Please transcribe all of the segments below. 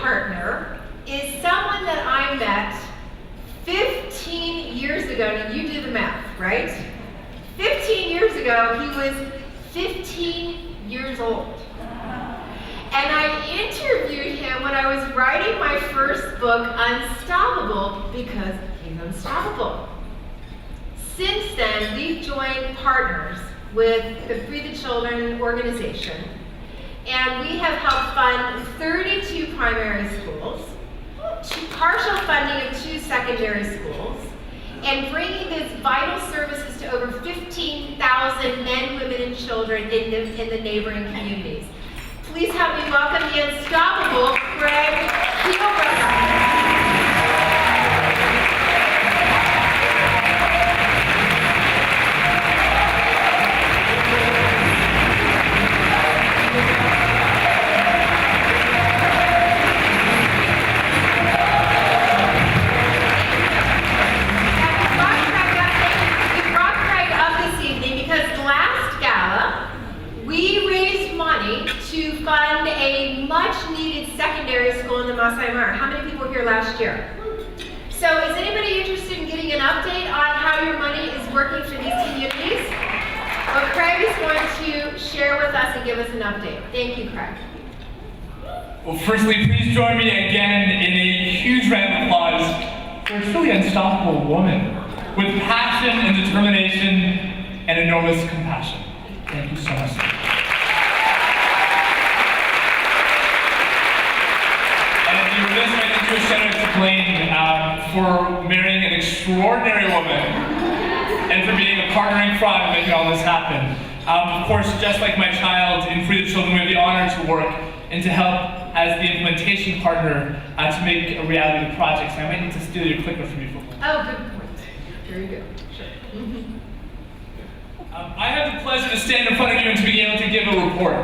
partner is someone that I met 15 years ago. Now you do the math, right? 15 years ago, he was 15 years old. And I interviewed him when I was writing my first book, Unstoppable, because he's unstoppable. Since then, we've joined partners with the Free the Children organization, and we have helped fund 32 primary schools, partial funding of 2 secondary schools, and bringing these vital services to over 15,000 men, women, and children in the neighboring communities. Please help me welcome the unstoppable Craig Kielbrenner. To fund a much-needed secondary school in the Masai Mara. How many people were here last year? So is anybody interested in getting an update on how your money is working for these communities? Well, Craig is going to share with us and give us an update. Thank you, Craig. Well, firstly, please join me again in a huge round of applause for a truly unstoppable woman with passion and determination and enormous compassion. Thank you so much. I need to shout out to Blaine for marrying an extraordinary woman and for being a partner in crime and making all this happen. Of course, just like my child in Free the Children, we have the honor to work and to help as the implementation partner to make a reality of the project. So I might need to steal your clicker from you for a moment. Oh, good point. There you go. Sure. I have the pleasure to stand in front of you and to be able to give a report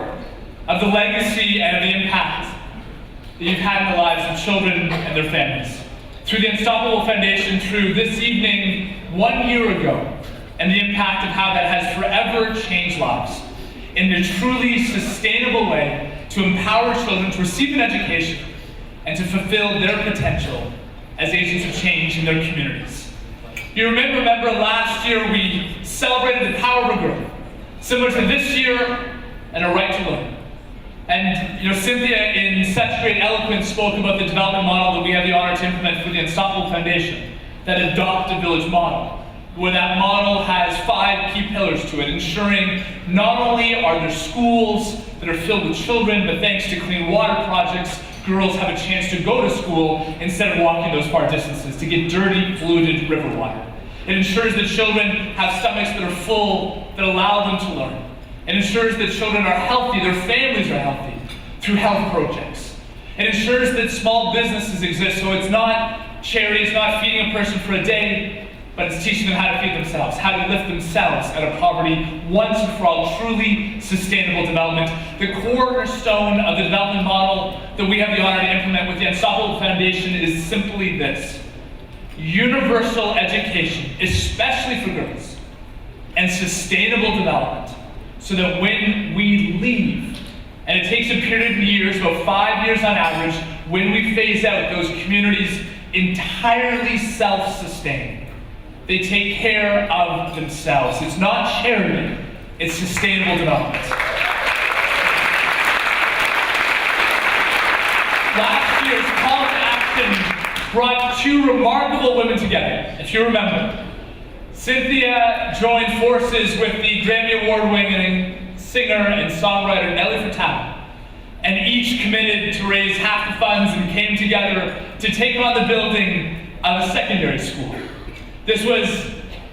of the legacy and of the impact that you've had in the lives of children and their families. Through the Unstoppable Foundation, through this evening 1 year ago, and the impact of how that has forever changed lives in a truly sustainable way to empower children to receive an education and to fulfill their potential as agents of change in their communities. You remember last year we celebrated the power of a girl, similar to this year, and a right to learn. And Cynthia, in such great eloquence, spoke about the development model that we have the honor to implement for the Unstoppable Foundation, that Adopt a Village model, where that model has 5 key pillars to it, ensuring not only are there schools that are filled with children, but thanks to clean water projects, girls have a chance to go to school instead of walking those far distances to get dirty, polluted river water. It ensures that children have stomachs that are full, that allow them to learn. It ensures that children are healthy, their families are healthy, through health projects. It ensures that small businesses exist, so it's not charity, it's not feeding a person for a day, but it's teaching them how to feed themselves, how to lift themselves out of poverty once and for all. Truly sustainable development. The cornerstone of the development model that we have the honor to implement with the Unstoppable Foundation is simply this: universal education, especially for girls, and sustainable development, so that when we leave, and it takes a period of years, about 5 years on average, when we phase out, those communities entirely self-sustain. They take care of themselves. It's not charity, it's sustainable development. Last year's call to action brought 2 remarkable women together, if you remember. Cynthia joined forces with the Grammy Award-winning singer and songwriter Nelly Furtado, and each committed to raise half the funds and came together to take on the building of a secondary school. This was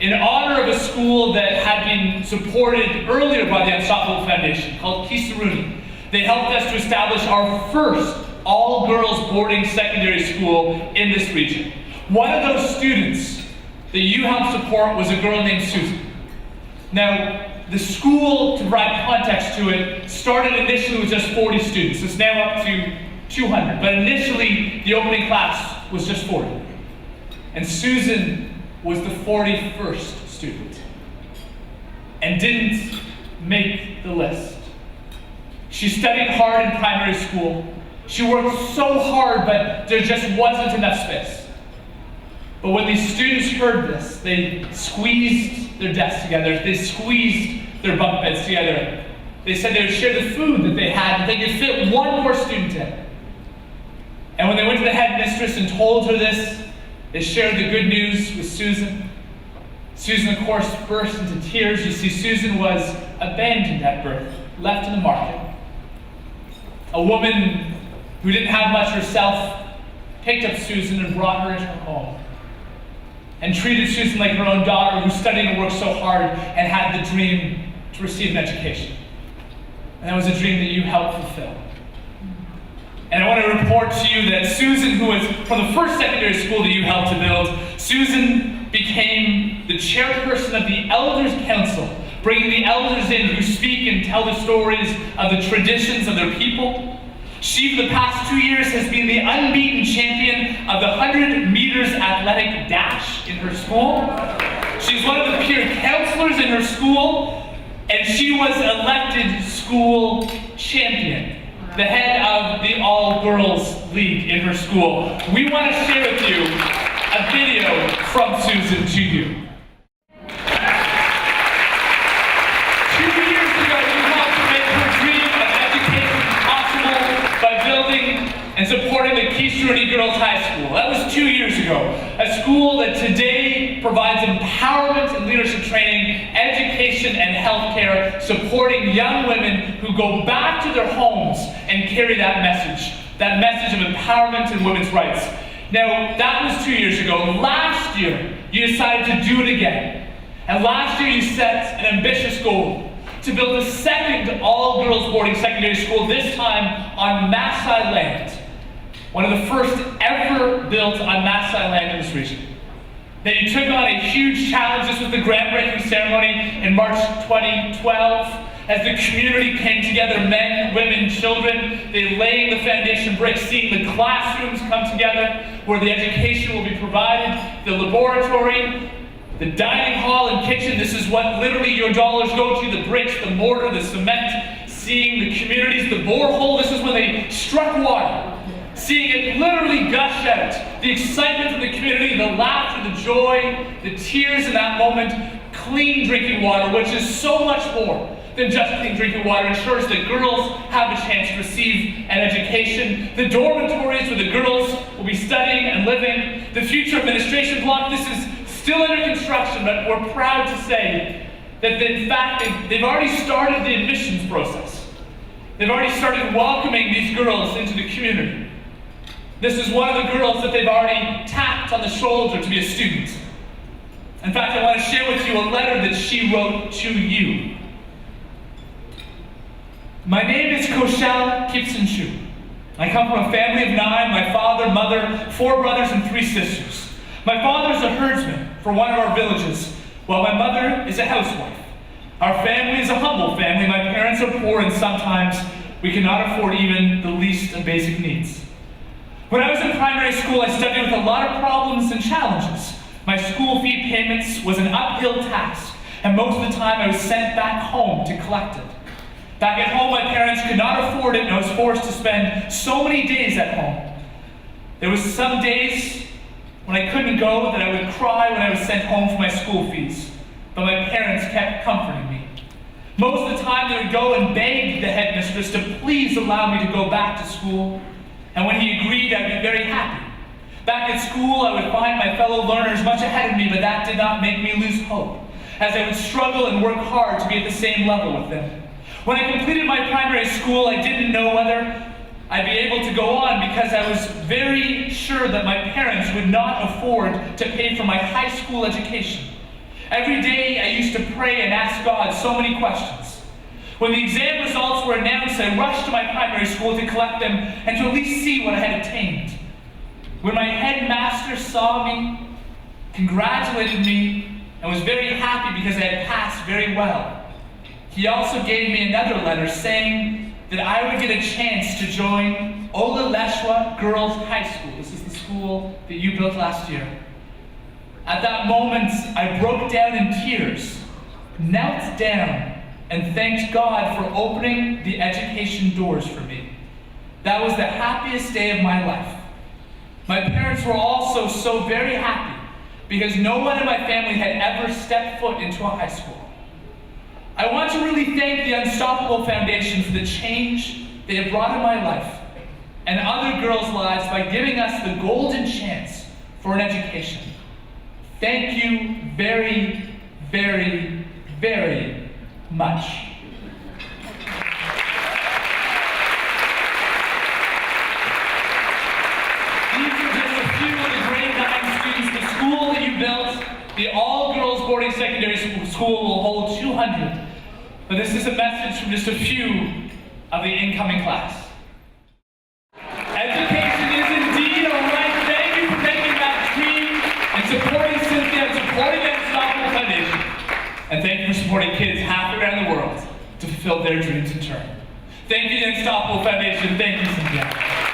in honor of a school that had been supported earlier by the Unstoppable Foundation, called Kisaruni. They helped us to establish our first all-girls boarding secondary school in this region. One of those students that you helped support was a girl named Susan. Now, the school, to provide context to it, started initially with just 40 students. It's now up to 200, but initially the opening class was just 40. And Susan was the 41st student and didn't make the list. She studied hard in primary school, She worked so hard, but there just wasn't enough space. But when these students heard this, they squeezed their desks together, they squeezed their bunk beds together. They said they would share the food that they had, that they could fit one more student in. And when they went to the headmistress and told her this, they shared the good news with Susan. Susan, of course, burst into tears. You see, Susan was abandoned at birth, left in the market. A woman who didn't have much herself picked up Susan and brought her into her home and treated Susan like her own daughter, who studied and worked so hard and had the dream to receive an education. And that was a dream that you helped fulfill. And I want to report to you that Susan, who was from the first secondary school that you helped to build, Susan became the chairperson of the Elders Council, bringing the elders in who speak and tell the stories of the traditions of their people. She, for the past 2 years, has been the unbeaten champion of the 100 meters athletic dash in her school. She's one of the peer counselors in her school, and she was elected school champion, the head of the all-girls league in her school. We want to share with you a video from Susan to you. 2 years ago, you helped to make her dream of education possible by building and supporting the Keystone Girls High School. That was 2 years ago. A school that today provides empowerment and leadership training, education and healthcare, supporting young women who go back to their homes and carry that message of empowerment and women's rights. Now, that was 2 years ago. Last year, you decided to do it again. And last year, you set an ambitious goal to build a second all-girls boarding secondary school, this time on Maasai land. One of the first ever built on Maasai land in this region. Now, you took on a huge challenge. This was the groundbreaking ceremony in March 2012. As the community came together, men, women, children, they laying the foundation bricks, seeing the classrooms come together, where the education will be provided, the laboratory, the dining hall and kitchen. This is what literally your dollars go to, the bricks, the mortar, the cement, seeing the communities, the borehole. This is when they struck water. Seeing it literally gush out. The excitement of the community, the laughter, the joy, the tears in that moment. Clean drinking water, which is so much more than just clean drinking water, ensures that girls have a chance to receive an education. The dormitories where the girls will be studying and living. The future administration block, this is still under construction, but we're proud to say that in fact they've already started the admissions process. They've already started welcoming these girls into the community. This is one of the girls that they've already tapped on the shoulder to be a student. In fact, I want to share with you a letter that she wrote to you. My name is Koshal Kipsenchu. I come from a family of 9, my father, mother, 4 brothers, and 3 sisters. My father is a herdsman for one of our villages, while my mother is a housewife. Our family is a humble family. My parents are poor, and sometimes we cannot afford even the least of basic needs. When I was in primary school, I studied with a lot of problems and challenges. My school fee payments was an uphill task, and most of the time I was sent back home to collect it. Back at home, my parents could not afford it, and I was forced to spend so many days at home. There was some days when I couldn't go that I would cry when I was sent home for my school fees, but my parents kept comforting me. Most of the time, they would go and beg the headmistress to please allow me to go back to school, and when he agreed, I'd be very happy. Back at school, I would find my fellow learners much ahead of me, but that did not make me lose hope, as I would struggle and work hard to be at the same level with them. When I completed my primary school, I didn't know whether I'd be able to go on because I was very sure that my parents would not afford to pay for my high school education. Every day I used to pray and ask God so many questions. When the exam results were announced, I rushed to my primary school to collect them and to at least see what I had attained. When my headmaster saw me, congratulated me, and was very happy because I had passed very well, he also gave me another letter saying that I would get a chance to join Ola Leshwa Girls High School. This is the school that you built last year. At that moment, I broke down in tears, knelt down, and thanked God for opening the education doors for me. That was the happiest day of my life. My parents were also so very happy because no one in my family had ever stepped foot into a high school. I want to really thank the Unstoppable Foundation for the change they have brought in my life and other girls' lives by giving us the golden chance for an education. Thank you very, very, very much. These are just a few of the grade 9 students. The school that you built, the all-girls boarding secondary school, will hold 200. But this is a message from just a few of the incoming class. Education is indeed a right. Thank you for making that dream and supporting Cynthia and supporting the Unstoppable Foundation. And thank you for supporting kids halfway around the world to fulfill their dreams in turn. Thank you to the Unstoppable Foundation. Thank you, Cynthia.